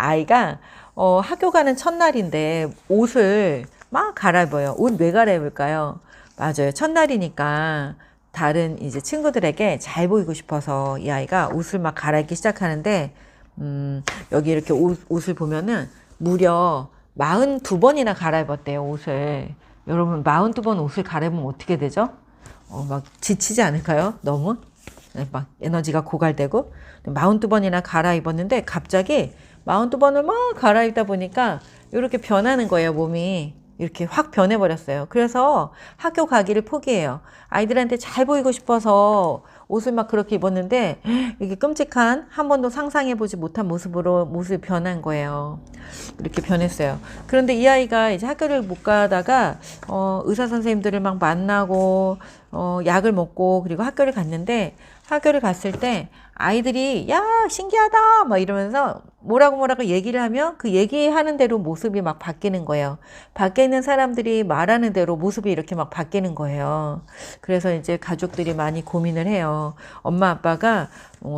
아이가 학교 가는 첫날인데 옷을 막 갈아입어요. 옷 왜 갈아입을까요? 맞아요. 첫날이니까 다른 이제 친구들에게 잘 보이고 싶어서 이 아이가 옷을 막 갈아입기 시작하는데, 여기 이렇게 옷을 보면은 무려 42번이나 갈아입었대요, 옷을. 여러분, 42번 옷을 갈아입으면 어떻게 되죠? 막 지치지 않을까요? 너무? 막 에너지가 고갈되고. 42번이나 갈아입었는데 갑자기 42번을 막 갈아입다 보니까 이렇게 변하는 거예요, 몸이. 이렇게 확 변해버렸어요. 그래서 학교 가기를 포기해요. 아이들한테 잘 보이고 싶어서 옷을 막 그렇게 입었는데 이게 끔찍한, 한 번도 상상해보지 못한 모습으로 모습이 변한 거예요. 이렇게 변했어요. 그런데 이 아이가 이제 학교를 못 가다가 의사 선생님들을 막 만나고 약을 먹고 그리고 학교를 갔는데, 학교를 갔을 때 아이들이 야 신기하다 막 이러면서 뭐라고 얘기를 하면 그 얘기하는 대로 모습이 막 바뀌는 거예요. 밖에 있는 사람들이 말하는 대로 모습이 이렇게 막 바뀌는 거예요. 그래서 이제 가족들이 많이 고민을 해요. 엄마 아빠가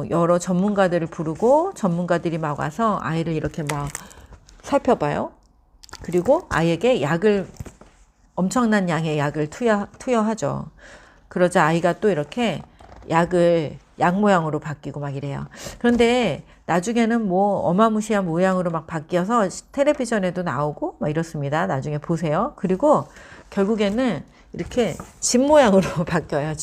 여러 전문가들을 부르고 전문가들이 막 와서 아이를 이렇게 막 살펴봐요. 그리고 아이에게 엄청난 양의 약을 투여하죠. 그러자 아이가 또 이렇게 약 모양으로 바뀌고 막 이래요. 그런데 나중에는 뭐 어마무시한 모양으로 막 바뀌어서 텔레비전에도 나오고 막 이렇습니다. 나중에 보세요. 그리고 결국에는 이렇게 집 모양으로 바뀌어요.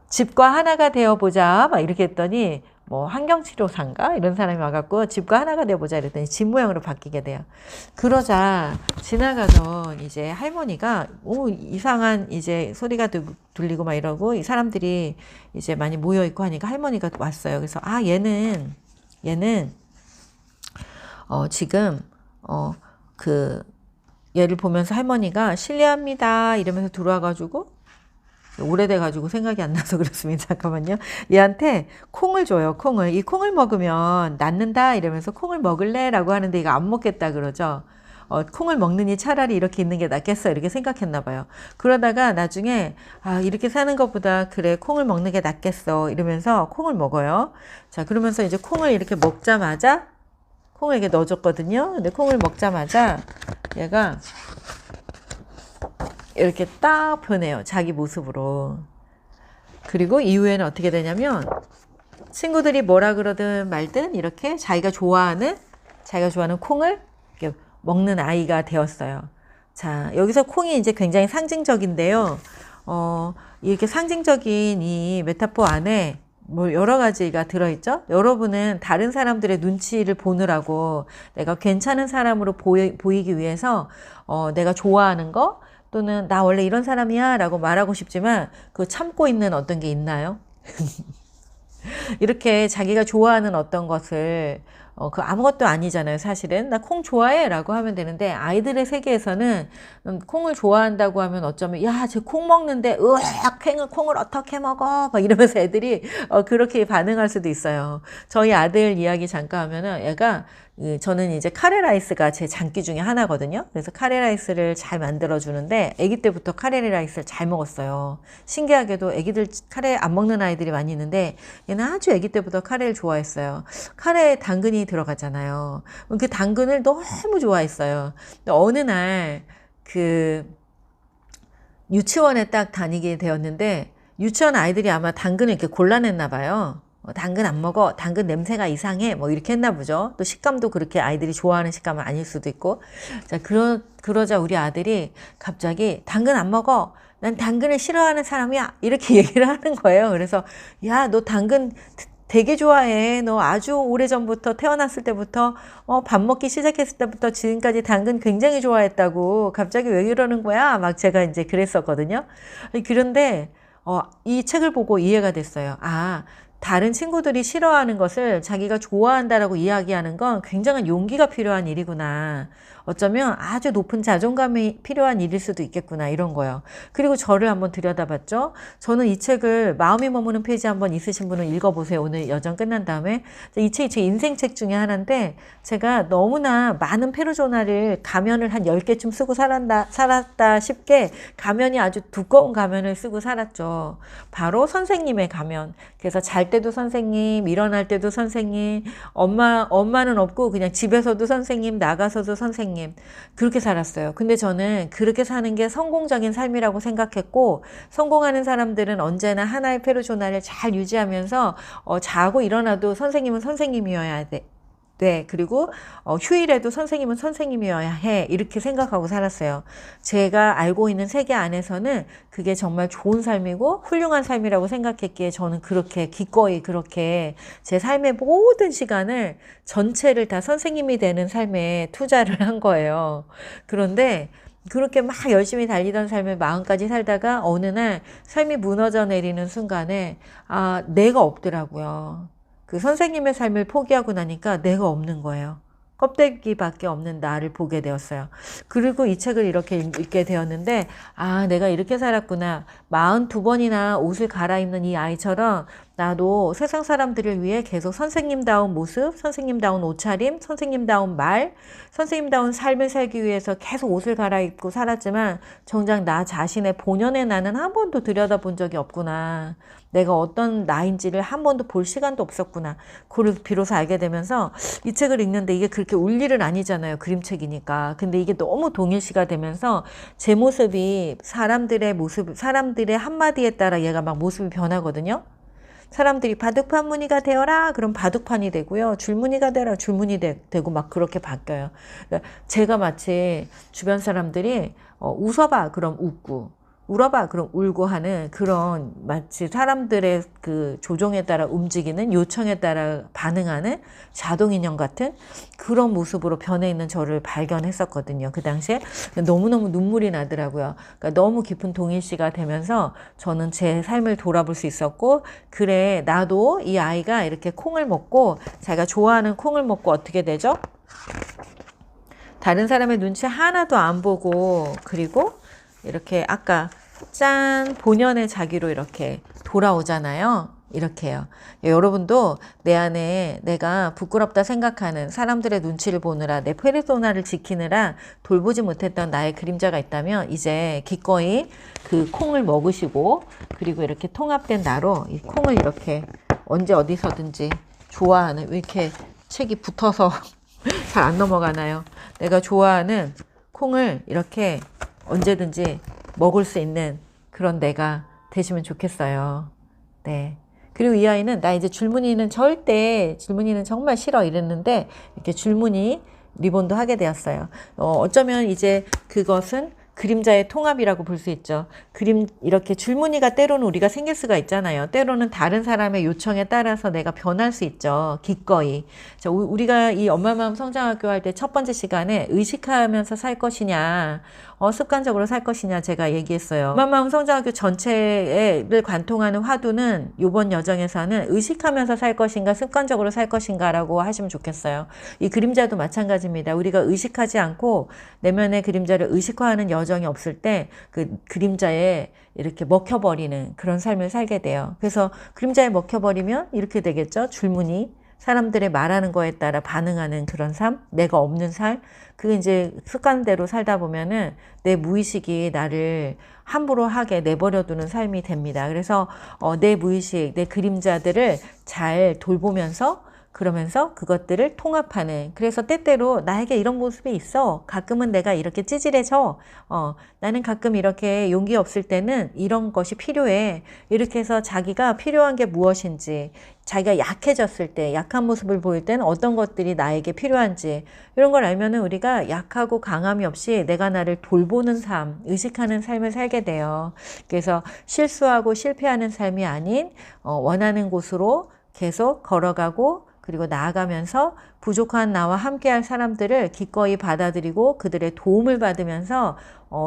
집과 하나가 되어보자 막 이렇게 했더니 뭐 환경치료사인가 이런 사람이 와갖고 집과 하나가 되어보자 이랬더니 집 모양으로 바뀌게 돼요. 그러자 지나가던 이제 할머니가 이상한 이제 소리가 들리고 막 이러고 이 사람들이 이제 많이 모여 있고 하니까 할머니가 왔어요. 그래서 얘는 지금 얘를 보면서 할머니가 실례합니다 이러면서 들어와가지고, 오래돼가지고 생각이 안 나서 그렇습니다. 잠깐만요. 얘한테 콩을 줘요. 이 콩을 먹으면 낫는다 이러면서 콩을 먹을래? 라고 하는데 얘가 안 먹겠다 그러죠. 콩을 먹느니 차라리 이렇게 있는 게 낫겠어 이렇게 생각했나 봐요. 그러다가 나중에 이렇게 사는 것보다 그래 콩을 먹는 게 낫겠어 이러면서 콩을 먹어요. 자, 그러면서 이제 콩을 이렇게 먹자마자 콩을 이렇게 넣어줬거든요. 근데 콩을 먹자마자 얘가 이렇게 딱 변해요. 자기 모습으로. 그리고 이후에는 어떻게 되냐면 친구들이 뭐라 그러든 말든 이렇게 자기가 좋아하는 콩을 이렇게 먹는 아이가 되었어요. 자, 여기서 콩이 이제 굉장히 상징적인데요. 이렇게 상징적인 이 메타포 안에 뭐 여러 가지가 들어있죠. 여러분은 다른 사람들의 눈치를 보느라고 내가 괜찮은 사람으로 보이기 위해서 내가 좋아하는 거 또는 나 원래 이런 사람이야 라고 말하고 싶지만 그 참고 있는 어떤 게 있나요? 이렇게 자기가 좋아하는 어떤 것을 그 아무것도 아니잖아요. 사실은 나 콩 좋아해 라고 하면 되는데, 아이들의 세계에서는 콩을 좋아한다고 하면 어쩌면 야, 쟤 콩 먹는데 으악 콩을 어떻게 먹어 막 이러면서 애들이 그렇게 반응할 수도 있어요. 저희 아들 이야기 잠깐 하면은 얘가 저는 이제 카레라이스가 제 장기 중에 하나거든요. 그래서 카레라이스를 잘 만들어 주는데 아기 때부터 카레라이스를 잘 먹었어요. 신기하게도 아기들 카레 안 먹는 아이들이 많이 있는데 얘는 아주 아기 때부터 카레를 좋아했어요. 카레에 당근이 들어가잖아요. 그 당근을 너무 좋아했어요. 근데 어느 날 유치원에 딱 다니게 되었는데 유치원 아이들이 아마 당근을 이렇게 골라냈나 봐요. 당근 안 먹어. 당근 냄새가 이상해. 뭐 이렇게 했나 보죠. 또 식감도 그렇게 아이들이 좋아하는 식감은 아닐 수도 있고. 자, 그러자 우리 아들이 갑자기 당근 안 먹어. 난 당근을 싫어하는 사람이야. 이렇게 얘기를 하는 거예요. 그래서 야, 너 당근 되게 좋아해. 너 아주 오래전부터 태어났을 때부터 밥 먹기 시작했을 때부터 지금까지 당근 굉장히 좋아했다고. 갑자기 왜 이러는 거야? 막 제가 이제 그랬었거든요. 그런데 이 책을 보고 이해가 됐어요. 다른 친구들이 싫어하는 것을 자기가 좋아한다라고 이야기하는 건 굉장한 용기가 필요한 일이구나. 어쩌면 아주 높은 자존감이 필요한 일일 수도 있겠구나 이런 거요. 그리고 저를 한번 들여다봤죠. 저는 이 책을 마음이 머무는 페이지 한번 있으신 분은 읽어보세요. 오늘 여정 끝난 다음에. 이 책이 제 인생책 중에 하나인데 제가 너무나 많은 페르소나를 가면을 한 10개쯤 쓰고 살았다 싶게 가면이 아주 두꺼운 가면을 쓰고 살았죠. 바로 선생님의 가면. 그래서 잘 때도 선생님, 일어날 때도 선생님, 엄마는 없고 그냥 집에서도 선생님, 나가서도 선생님. 그렇게 살았어요. 근데 저는 그렇게 사는 게 성공적인 삶이라고 생각했고, 성공하는 사람들은 언제나 하나의 페르소나를 잘 유지하면서 자고 일어나도 선생님은 선생님이어야 돼. 네, 그리고 휴일에도 선생님은 선생님이어야 해. 이렇게 생각하고 살았어요. 제가 알고 있는 세계 안에서는 그게 정말 좋은 삶이고 훌륭한 삶이라고 생각했기에 저는 그렇게 기꺼이 그렇게 제 삶의 모든 시간을 전체를 다 선생님이 되는 삶에 투자를 한 거예요. 그런데 그렇게 막 열심히 달리던 삶을 마음까지 살다가 어느 날 삶이 무너져 내리는 순간에 내가 없더라고요. 그 선생님의 삶을 포기하고 나니까 내가 없는 거예요. 껍데기밖에 없는 나를 보게 되었어요. 그리고 이 책을 이렇게 읽게 되었는데 내가 이렇게 살았구나. 42번이나 옷을 갈아입는 이 아이처럼 나도 세상 사람들을 위해 계속 선생님다운 모습, 선생님다운 옷차림, 선생님다운 말, 선생님다운 삶을 살기 위해서 계속 옷을 갈아입고 살았지만 정작 나 자신의 본연의 나는 한 번도 들여다본 적이 없구나. 내가 어떤 나인지를 한 번도 볼 시간도 없었구나. 그걸 비로소 알게 되면서 이 책을 읽는데 이게 그렇게 울 일은 아니잖아요. 그림책이니까. 근데 이게 너무 동일시가 되면서 제 모습이 사람들의 모습, 사람들의 한마디에 따라 얘가 막 모습이 변하거든요. 사람들이 바둑판 무늬가 되어라 그럼 바둑판이 되고요. 줄무늬가 되어라 줄무늬 되고 막 그렇게 바뀌어요. 그러니까 제가 마치 주변 사람들이 웃어봐 그럼 웃고 울어봐 그럼 울고 하는 그런 마치 사람들의 그 조종에 따라 움직이는 요청에 따라 반응하는 자동인형 같은 그런 모습으로 변해 있는 저를 발견했었거든요. 그 당시에 너무너무 눈물이 나더라고요. 그러니까 너무 깊은 동일시가 되면서 저는 제 삶을 돌아볼 수 있었고 그래 나도 이 아이가 이렇게 콩을 먹고 자기가 좋아하는 콩을 먹고 어떻게 되죠? 다른 사람의 눈치 하나도 안 보고 그리고 이렇게 아까 짠 본연의 자기로 이렇게 돌아오잖아요. 이렇게요. 여러분도 내 안에 내가 부끄럽다 생각하는 사람들의 눈치를 보느라 내 페르소나를 지키느라 돌보지 못했던 나의 그림자가 있다면 이제 기꺼이 그 콩을 먹으시고 그리고 이렇게 통합된 나로 이 콩을 이렇게 언제 어디서든지 좋아하는 왜 이렇게 책이 붙어서 잘 안 넘어가나요? 내가 좋아하는 콩을 이렇게 언제든지 먹을 수 있는 그런 내가 되시면 좋겠어요. 네. 그리고 이 아이는 나 이제 줄무늬는 정말 싫어 이랬는데 이렇게 줄무늬 리본도 하게 되었어요. 어쩌면 이제 그것은 그림자의 통합이라고 볼 수 있죠. 이렇게 줄무늬가 때로는 우리가 생길 수가 있잖아요. 때로는 다른 사람의 요청에 따라서 내가 변할 수 있죠. 기꺼이. 자, 우리가 이 엄마 마음 성장학교 할 때 첫 번째 시간에 의식하면서 살 것이냐, 습관적으로 살 것이냐 제가 얘기했어요. 엄마 마음 성장학교 전체를 관통하는 화두는 이번 여정에서는 의식하면서 살 것인가 습관적으로 살 것인가라고 하시면 좋겠어요. 이 그림자도 마찬가지입니다. 우리가 의식하지 않고 내면의 그림자를 의식화하는 여정이 없을 때 그 그림자에 이렇게 먹혀버리는 그런 삶을 살게 돼요. 그래서 그림자에 먹혀버리면 이렇게 되겠죠. 줄무늬. 사람들의 말하는 거에 따라 반응하는 그런 삶, 내가 없는 삶, 그게 이제 습관대로 살다 보면은 내 무의식이 나를 함부로 하게 내버려두는 삶이 됩니다. 그래서 내 무의식, 내 그림자들을 잘 돌보면서 그러면서 그것들을 통합하는 그래서 때때로 나에게 이런 모습이 있어. 가끔은 내가 이렇게 찌질해져. 나는 가끔 이렇게 용기 없을 때는 이런 것이 필요해. 이렇게 해서 자기가 필요한 게 무엇인지 자기가 약해졌을 때 약한 모습을 보일 때는 어떤 것들이 나에게 필요한지 이런 걸 알면은 우리가 약하고 강함이 없이 내가 나를 돌보는 삶, 의식하는 삶을 살게 돼요. 그래서 실수하고 실패하는 삶이 아닌 원하는 곳으로 계속 걸어가고 그리고 나아가면서 부족한 나와 함께할 사람들을 기꺼이 받아들이고 그들의 도움을 받으면서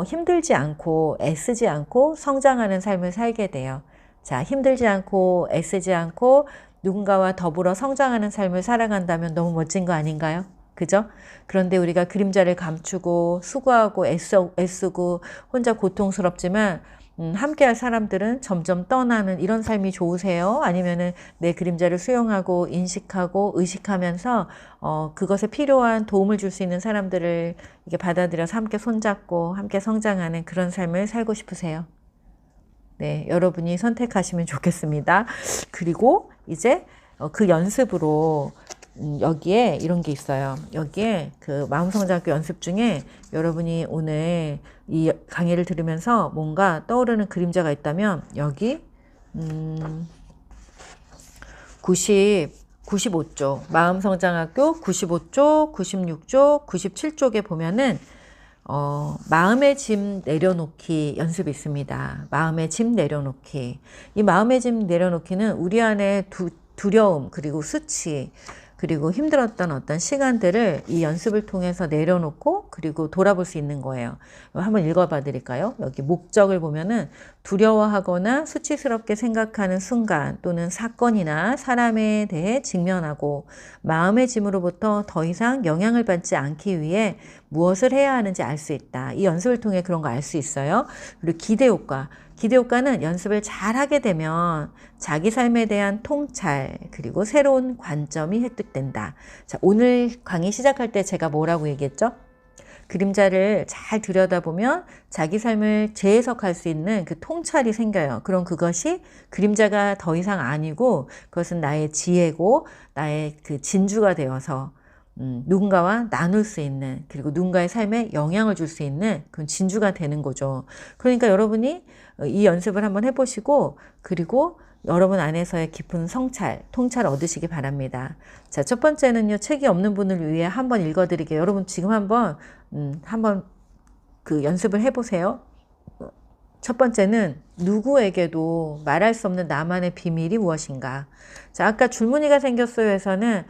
힘들지 않고 애쓰지 않고 성장하는 삶을 살게 돼요. 자, 힘들지 않고 애쓰지 않고 누군가와 더불어 성장하는 삶을 살아간다면 너무 멋진 거 아닌가요? 그죠? 그런데 우리가 그림자를 감추고 수고하고 애쓰고 혼자 고통스럽지만 함께할 사람들은 점점 떠나는 이런 삶이 좋으세요? 아니면은 내 그림자를 수용하고 인식하고 의식하면서 그것에 필요한 도움을 줄 수 있는 사람들을 이게 받아들여서 함께 손잡고 함께 성장하는 그런 삶을 살고 싶으세요? 네, 여러분이 선택하시면 좋겠습니다. 그리고 이제 그 연습으로 여기에 이런 게 있어요. 여기에 그 마음성장학교 연습 중에 여러분이 오늘 이 강의를 들으면서 뭔가 떠오르는 그림자가 있다면 여기 95쪽 마음성장학교 95쪽, 96쪽, 97쪽에 보면은 마음의 짐 내려놓기 연습이 있습니다. 마음의 짐 내려놓기. 이 마음의 짐 내려놓기는 우리 안에 두려움, 그리고 수치, 그리고 힘들었던 어떤 시간들을 이 연습을 통해서 내려놓고 그리고 돌아볼 수 있는 거예요. 한번 읽어봐 드릴까요? 여기 목적을 보면은 두려워하거나 수치스럽게 생각하는 순간 또는 사건이나 사람에 대해 직면하고 마음의 짐으로부터 더 이상 영향을 받지 않기 위해 무엇을 해야 하는지 알 수 있다. 이 연습을 통해 그런 거 알 수 있어요. 그리고 기대효과. 기대효과는 연습을 잘 하게 되면 자기 삶에 대한 통찰 그리고 새로운 관점이 획득된다. 자, 오늘 강의 시작할 때 제가 뭐라고 얘기했죠? 그림자를 잘 들여다보면 자기 삶을 재해석할 수 있는 그 통찰이 생겨요. 그럼 그것이 그림자가 더 이상 아니고 그것은 나의 지혜고 나의 그 진주가 되어서 누군가와 나눌 수 있는, 그리고 누군가의 삶에 영향을 줄 수 있는 그런 진주가 되는 거죠. 그러니까 여러분이 이 연습을 한번 해보시고 그리고 여러분 안에서의 깊은 성찰, 통찰 얻으시기 바랍니다. 자, 첫 번째는요, 책이 없는 분을 위해 한번 읽어드릴게요. 여러분 지금 한번 그 연습을 해보세요. 첫 번째는 누구에게도 말할 수 없는 나만의 비밀이 무엇인가. 자, 아까 줄무늬가 생겼어요에서는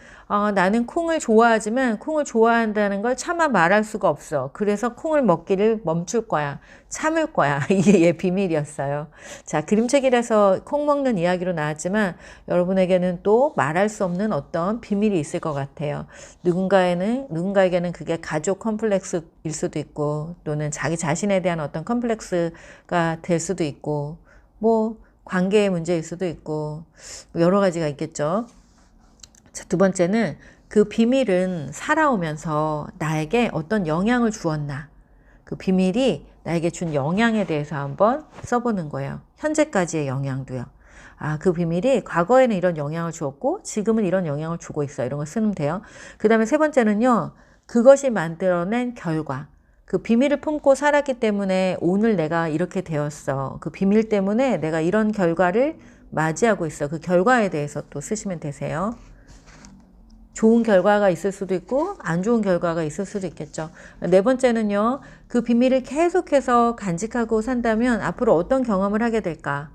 나는 콩을 좋아하지만 콩을 좋아한다는 걸 차마 말할 수가 없어. 그래서 콩을 먹기를 멈출 거야. 참을 거야. 이게 얘 비밀이었어요. 자, 그림책이라서 콩 먹는 이야기로 나왔지만 여러분에게는 또 말할 수 없는 어떤 비밀이 있을 것 같아요. 누군가에게는 그게 가족 컴플렉스일 수도 있고 또는 자기 자신에 대한 어떤 컴플렉스가 될 수도 있고 뭐 관계의 문제일 수도 있고 여러 가지가 있겠죠. 자, 두 번째는 그 비밀은 살아오면서 나에게 어떤 영향을 주었나. 그 비밀이 나에게 준 영향에 대해서 한번 써보는 거예요. 현재까지의 영향도요. 그 비밀이 과거에는 이런 영향을 주었고 지금은 이런 영향을 주고 있어. 이런 걸 쓰면 돼요. 그 다음에 세 번째는요. 그것이 만들어낸 결과. 그 비밀을 품고 살았기 때문에 오늘 내가 이렇게 되었어. 그 비밀 때문에 내가 이런 결과를 맞이하고 있어. 그 결과에 대해서 또 쓰시면 되세요. 좋은 결과가 있을 수도 있고 안 좋은 결과가 있을 수도 있겠죠. 네 번째는요. 그 비밀을 계속해서 간직하고 산다면 앞으로 어떤 경험을 하게 될까?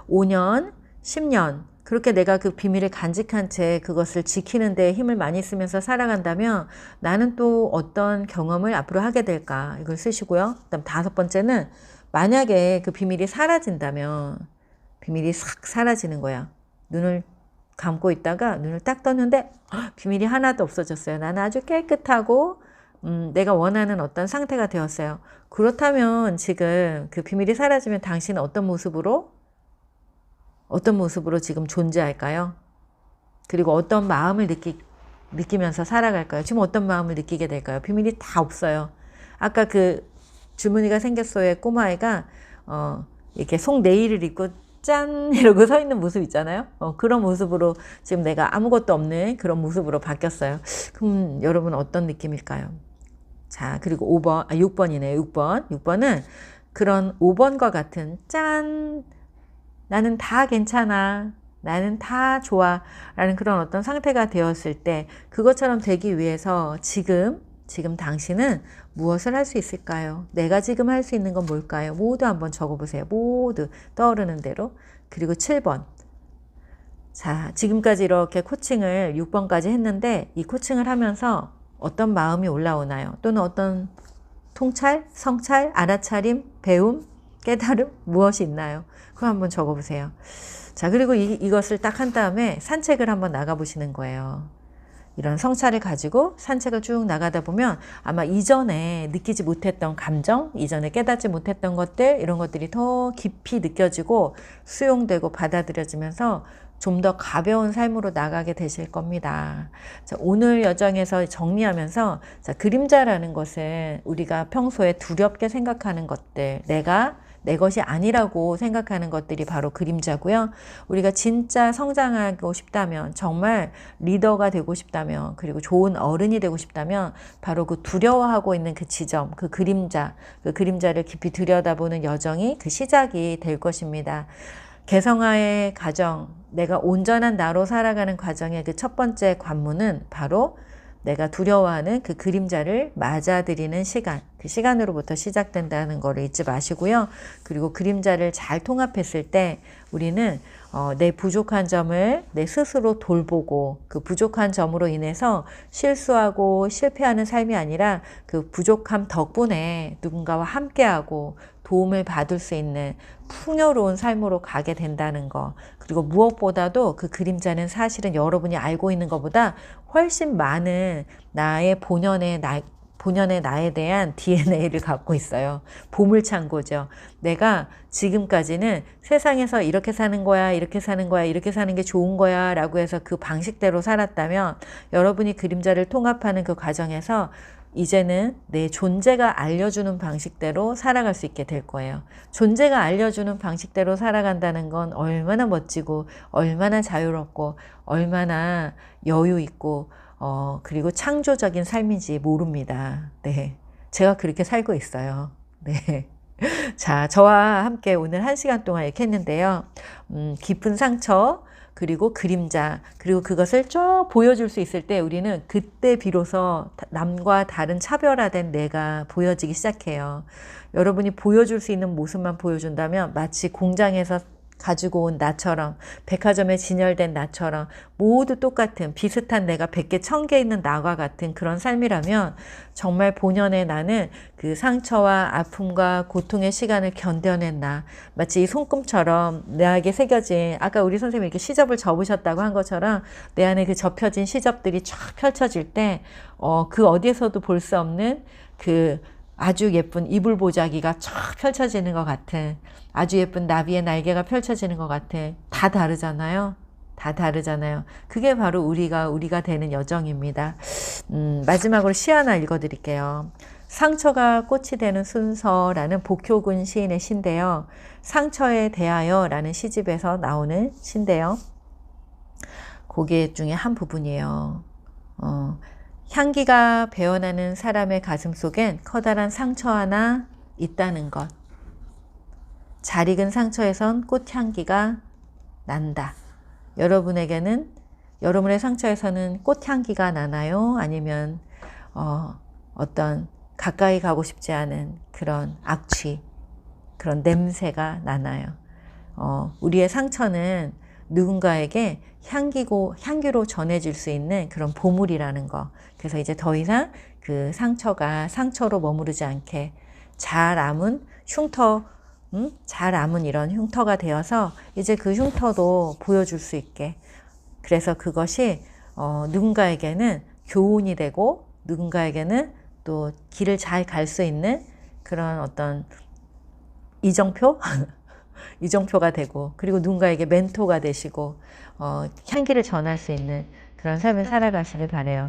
5년, 10년 그렇게 내가 그 비밀을 간직한 채 그것을 지키는 데 힘을 많이 쓰면서 살아간다면 나는 또 어떤 경험을 앞으로 하게 될까? 이걸 쓰시고요. 그다음 다섯 번째는 만약에 그 비밀이 사라진다면 비밀이 싹 사라지는 거야. 눈을 감고 있다가 눈을 딱 떴는데 비밀이 하나도 없어졌어요. 나는 아주 깨끗하고 내가 원하는 어떤 상태가 되었어요. 그렇다면 지금 그 비밀이 사라지면 당신은 어떤 모습으로 지금 존재할까요? 그리고 어떤 마음을 느끼면서 살아갈까요? 지금 어떤 마음을 느끼게 될까요? 비밀이 다 없어요. 아까 그 줄무늬가 생겼어의 꼬마애가 이렇게 속내일을 입고 짠 이러고 서 있는 모습 있잖아요. 그런 모습으로 지금 내가 아무것도 없는 그런 모습으로 바뀌었어요. 그럼 여러분 어떤 느낌일까요? 자, 그리고 6번이네요. 6번은 그런 5번과 같은 짠 나는 다 괜찮아. 나는 다 좋아. 라는 그런 어떤 상태가 되었을 때 그것처럼 되기 위해서 지금 당신은 무엇을 할 수 있을까요? 내가 지금 할 수 있는 건 뭘까요? 모두 한번 적어보세요. 모두 떠오르는 대로. 그리고 7번. 자, 지금까지 이렇게 코칭을 6번까지 했는데 이 코칭을 하면서 어떤 마음이 올라오나요? 또는 어떤 통찰, 성찰, 알아차림, 배움, 깨달음 무엇이 있나요? 그거 한번 적어보세요. 자, 그리고 이것을 딱 한 다음에 산책을 한번 나가보시는 거예요. 이런 성찰을 가지고 산책을 쭉 나가다 보면 아마 이전에 느끼지 못했던 감정, 이전에 깨닫지 못했던 것들, 이런 것들이 더 깊이 느껴지고 수용되고 받아들여지면서 좀 더 가벼운 삶으로 나가게 되실 겁니다. 자, 오늘 여정에서 정리하면서 자, 그림자라는 것은 우리가 평소에 두렵게 생각하는 것들, 내가 내 것이 아니라고 생각하는 것들이 바로 그림자고요. 우리가 진짜 성장하고 싶다면, 정말 리더가 되고 싶다면, 그리고 좋은 어른이 되고 싶다면 바로 그 두려워하고 있는 그 지점, 그 그림자를 깊이 들여다보는 여정이 그 시작이 될 것입니다. 개성화의 과정, 내가 온전한 나로 살아가는 과정의 그 첫 번째 관문은 바로 내가 두려워하는 그 그림자를 맞아들이는 시간, 그 시간으로부터 시작된다는 거를 잊지 마시고요. 그리고 그림자를 잘 통합했을 때 우리는 내 부족한 점을 내 스스로 돌보고, 그 부족한 점으로 인해서 실수하고 실패하는 삶이 아니라 그 부족함 덕분에 누군가와 함께하고 도움을 받을 수 있는 풍요로운 삶으로 가게 된다는 거. 그리고 무엇보다도 그 그림자는 사실은 여러분이 알고 있는 것보다 훨씬 많은 나의 본연의 나에 대한 DNA를 갖고 있어요. 보물창고죠. 내가 지금까지는 세상에서 이렇게 사는 거야, 이렇게 사는 거야, 이렇게 사는 게 좋은 거야 라고 해서 그 방식대로 살았다면, 여러분이 그림자를 통합하는 그 과정에서 이제는 내 존재가 알려주는 방식대로 살아갈 수 있게 될 거예요. 존재가 알려주는 방식대로 살아간다는 건 얼마나 멋지고 얼마나 자유롭고 얼마나 여유 있고 그리고 창조적인 삶인지 모릅니다. 네, 제가 그렇게 살고 있어요. 네. 자, 저와 함께 오늘 1시간 동안 이렇게 했는데요. 깊은 상처, 그리고 그림자, 그리고 그것을 쭉 보여줄 수 있을 때 우리는 그때 비로소 남과 다른 차별화된 내가 보여지기 시작해요. 여러분이 보여줄 수 있는 모습만 보여준다면 마치 공장에서 가지고 온 나처럼, 백화점에 진열된 나처럼 모두 똑같은 비슷한 내가 100개, 1000개 있는 나와 같은 그런 삶이라면 정말 본연의 나는 그 상처와 아픔과 고통의 시간을 견뎌낸 나, 마치 이 손금처럼 내게 새겨진, 아까 우리 선생님이 이렇게 시접을 접으셨다고 한 것처럼 내 안에 그 접혀진 시접들이 쫙 펼쳐질 때 그 어디에서도 볼 수 없는 그 아주 예쁜 이불 보자기가 쫙 펼쳐지는 것 같은, 아주 예쁜 나비의 날개가 펼쳐지는 것 같은, 다 다르잖아요. 다 다르잖아요. 그게 바로 우리가 되는 여정입니다. 마지막으로 시 하나 읽어드릴게요. 상처가 꽃이 되는 순서라는 복효근 시인의 시인데요. 상처에 대하여 라는 시집에서 나오는 시인데요. 고개 중에 한 부분이에요. 향기가 배어나는 사람의 가슴 속엔 커다란 상처 하나 있다는 것. 잘 익은 상처에선 꽃향기가 난다. 여러분에게는, 여러분의 상처에서는 꽃향기가 나나요? 아니면 어떤 가까이 가고 싶지 않은 그런 악취, 그런 냄새가 나나요? 우리의 상처는 누군가에게 향기로 전해질 수 있는 그런 보물이라는 거. 그래서 이제 더 이상 그 상처가 상처로 머무르지 않게 잘 아문 흉터, 잘 아문 이런 흉터가 되어서 이제 그 흉터도 보여줄 수 있게. 그래서 그것이 누군가에게는 교훈이 되고 누군가에게는 또 길을 잘 갈 수 있는 그런 어떤 이정표? 이정표가 되고, 그리고 누군가에게 멘토가 되시고 향기를 전할 수 있는 그런 삶을 살아가시길 바라요.